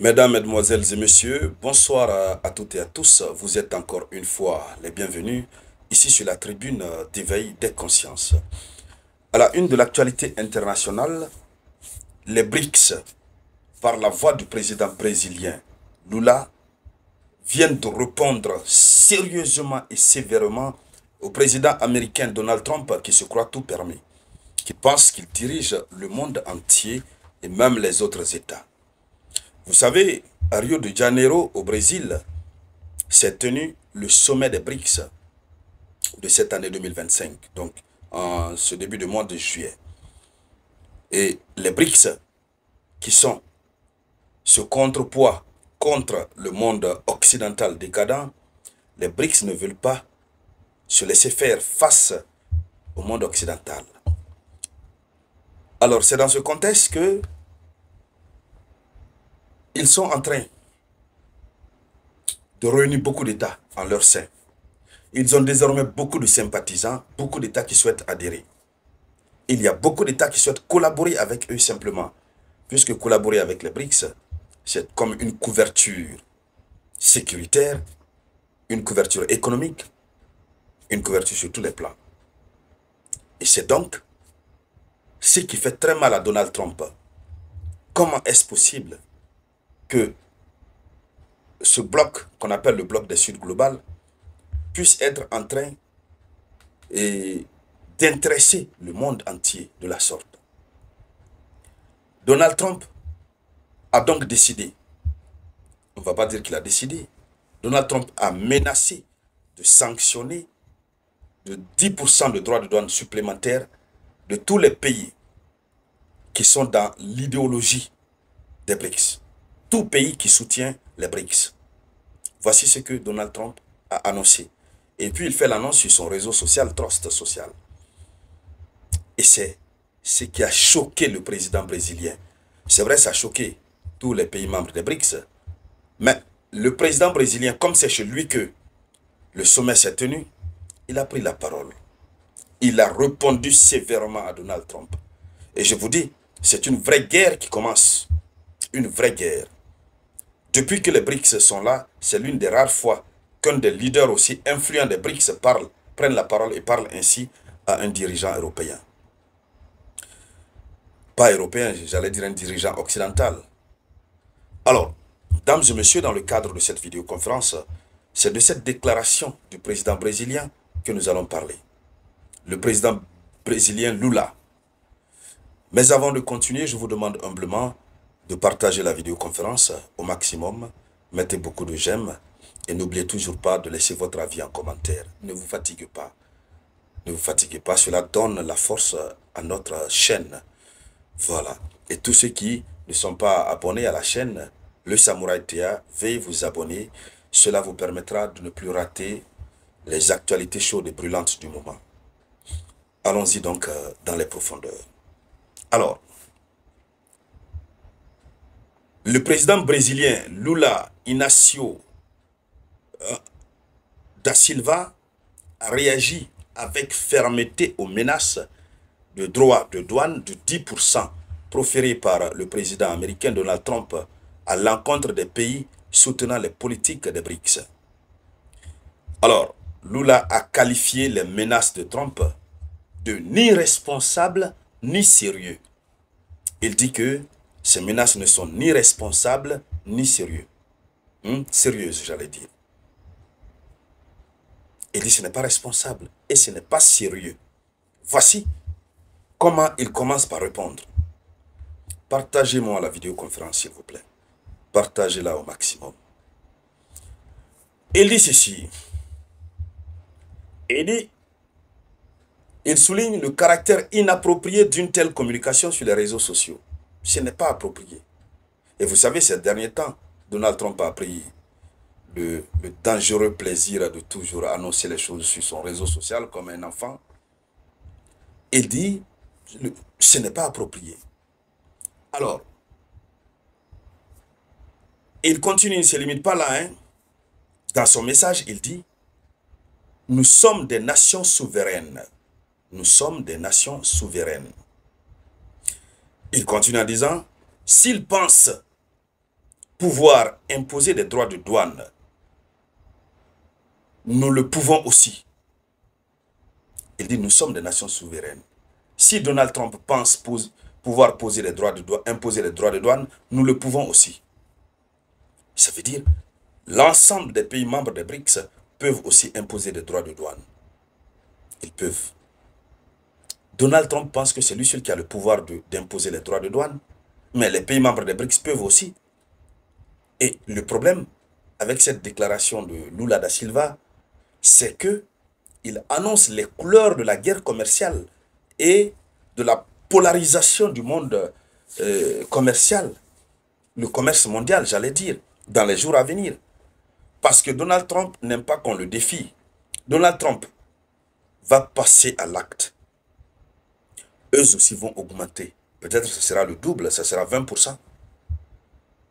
Mesdames, Mesdemoiselles et Messieurs, bonsoir à toutes et à tous. Vous êtes encore une fois les bienvenus ici sur la tribune d'éveil des consciences. À la une de l'actualité internationale, les BRICS, par la voix du président brésilien Lula, viennent de répondre sérieusement et sévèrement au président américain Donald Trump qui se croit tout permis, qui pense qu'il dirige le monde entier et même les autres États. Vous savez, à Rio de Janeiro, au Brésil, s'est tenu le sommet des BRICS de cette année 2025, donc en ce début de mois de juillet. Et les BRICS, qui sont ce contrepoids contre le monde occidental décadent, les BRICS ne veulent pas se laisser faire face au monde occidental. Alors, c'est dans ce contexte que ils sont en train de réunir beaucoup d'États en leur sein. Ils ont désormais beaucoup de sympathisants, beaucoup d'États qui souhaitent adhérer. Il y a beaucoup d'États qui souhaitent collaborer avec eux simplement, puisque collaborer avec les BRICS, c'est comme une couverture sécuritaire, une couverture économique, une couverture sur tous les plans. Et c'est donc ce qui fait très mal à Donald Trump. Comment est-ce possible que ce bloc, qu'on appelle le bloc des Sud global, puisse être en train d'intéresser le monde entier de la sorte? Donald Trump a donc décidé, on ne va pas dire qu'il a décidé, Donald Trump a menacé de sanctionner de 10% de droits de douane supplémentaires de tous les pays qui sont dans l'idéologie des BRICS. Tout pays qui soutient les BRICS. Voici ce que Donald Trump a annoncé. Et puis il fait l'annonce sur son réseau social, Trust Social. Et c'est ce qui a choqué le président brésilien. C'est vrai, ça a choqué tous les pays membres des BRICS. Mais le président brésilien, comme c'est chez lui que le sommet s'est tenu, il a pris la parole. Il a répondu sévèrement à Donald Trump. Et je vous dis, c'est une vraie guerre qui commence. Une vraie guerre. Depuis que les BRICS sont là, c'est l'une des rares fois qu'un des leaders aussi influents des BRICS prenne la parole et parle ainsi à un dirigeant européen. Pas européen, j'allais dire un dirigeant occidental. Alors, mesdames et messieurs, dans le cadre de cette vidéoconférence, c'est de cette déclaration du président brésilien que nous allons parler. Le président brésilien Lula. Mais avant de continuer, je vous demande humblement de partager la vidéoconférence au maximum. Mettez beaucoup de j'aime et n'oubliez toujours pas de laisser votre avis en commentaire. Ne vous fatiguez pas. Ne vous fatiguez pas, cela donne la force à notre chaîne. Voilà. Et tous ceux qui ne sont pas abonnés à la chaîne, le Samouraï Théa, veuillez vous abonner. Cela vous permettra de ne plus rater les actualités chaudes et brûlantes du moment. Allons-y donc dans les profondeurs. Alors, le président brésilien Lula Inácio da Silva a réagi avec fermeté aux menaces de droits de douane de 10% proférées par le président américain Donald Trump à l'encontre des pays soutenant les politiques des BRICS. Alors, Lula a qualifié les menaces de Trump de ni responsables ni sérieux. Il dit que ces menaces ne sont ni responsables ni sérieux. Sérieuses, j'allais dire. Il dit que ce n'est pas responsable et ce n'est pas sérieux. Voici comment il commence par répondre. Partagez-moi la vidéoconférence, s'il vous plaît. Partagez-la au maximum. Il dit ceci. Il souligne le caractère inapproprié d'une telle communication sur les réseaux sociaux. Ce n'est pas approprié. Et vous savez, ces derniers temps, Donald Trump a pris le dangereux plaisir de toujours annoncer les choses sur son réseau social comme un enfant. Il dit, ce n'est pas approprié. Alors, il continue, il ne se limite pas là. Dans son message, il dit, nous sommes des nations souveraines. Nous sommes des nations souveraines. Il continue en disant, s'ils pensent pouvoir imposer des droits de douane, nous le pouvons aussi. Il dit, nous sommes des nations souveraines. Si Donald Trump pense pouvoir poser les droits de douane, imposer les droits de douane, nous le pouvons aussi. Ça veut dire, l'ensemble des pays membres des BRICS peuvent aussi imposer des droits de douane. Ils peuvent. Donald Trump pense que c'est lui seul qui a le pouvoir d'imposer les droits de douane, mais les pays membres des BRICS peuvent aussi. Et le problème avec cette déclaration de Lula da Silva, c'est que il annonce les couleurs de la guerre commerciale et de la polarisation du monde commercial, le commerce mondial, j'allais dire, dans les jours à venir. Parce que Donald Trump n'aime pas qu'on le défie. Donald Trump va passer à l'acte. Eux aussi vont augmenter. Peut-être que ce sera le double, ce sera 20%.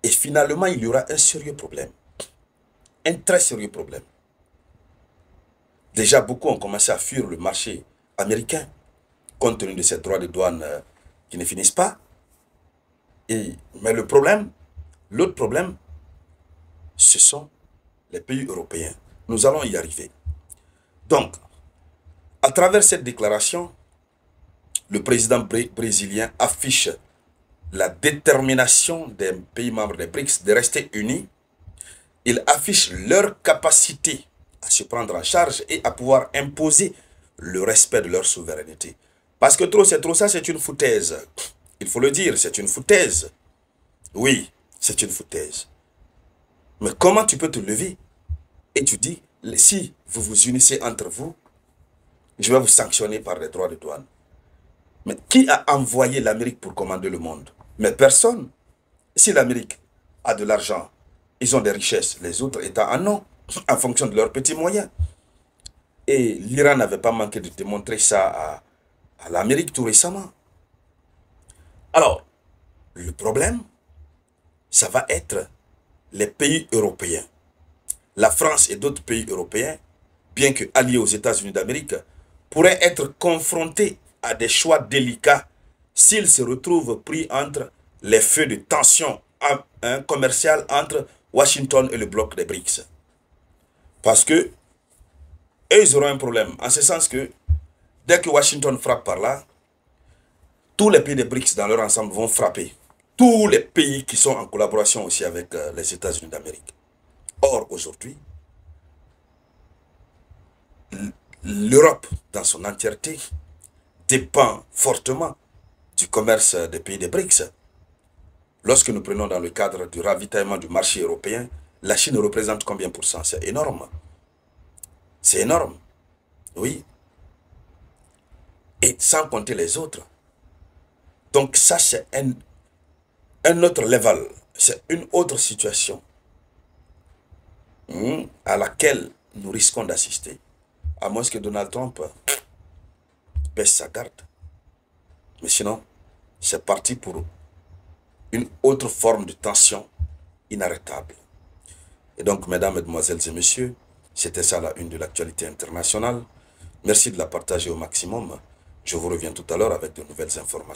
Et finalement, il y aura un sérieux problème. Un très sérieux problème. Déjà, beaucoup ont commencé à fuir le marché américain, compte tenu de ces droits de douane qui ne finissent pas. Mais le problème, l'autre problème, ce sont les pays européens. Nous allons y arriver. Donc, à travers cette déclaration, le président brésilien affiche la détermination des pays membres des BRICS de rester unis. Il affiche leur capacité à se prendre en charge et à pouvoir imposer le respect de leur souveraineté. Parce que trop, c'est trop, ça c'est une foutaise. Il faut le dire, c'est une foutaise. Oui, c'est une foutaise. Mais comment tu peux te lever et tu dis, si vous vous unissez entre vous, je vais vous sanctionner par les droits de douane. Mais qui a envoyé l'Amérique pour commander le monde? Mais personne. Si l'Amérique a de l'argent, ils ont des richesses, les autres États en ont, en fonction de leurs petits moyens. Et l'Iran n'avait pas manqué de démontrer ça à l'Amérique tout récemment. Alors, le problème, ça va être les pays européens. La France et d'autres pays européens, bien que alliés aux États-Unis d'Amérique, pourraient être confrontés à des choix délicats s'ils se retrouvent pris entre les feux de tension commerciale entre Washington et le bloc des BRICS. Parce que eux, ils auront un problème, en ce sens que dès que Washington frappe par là, tous les pays des BRICS dans leur ensemble vont frapper. Tous les pays qui sont en collaboration aussi avec les États-Unis d'Amérique. Or, aujourd'hui, l'Europe dans son entièreté dépend fortement du commerce des pays des BRICS. Lorsque nous prenons dans le cadre du ravitaillement du marché européen, la Chine représente combien de pourcents? C'est énorme. C'est énorme. Oui. Et sans compter les autres. Donc ça, c'est un autre level. C'est une autre situation à laquelle nous risquons d'assister. À moins que Donald Trump baisse sa garde. Mais sinon, c'est parti pour une autre forme de tension inarrêtable. Et donc, mesdames, mesdemoiselles et messieurs, c'était ça la une de l'actualité internationale. Merci de la partager au maximum. Je vous reviens tout à l'heure avec de nouvelles informations.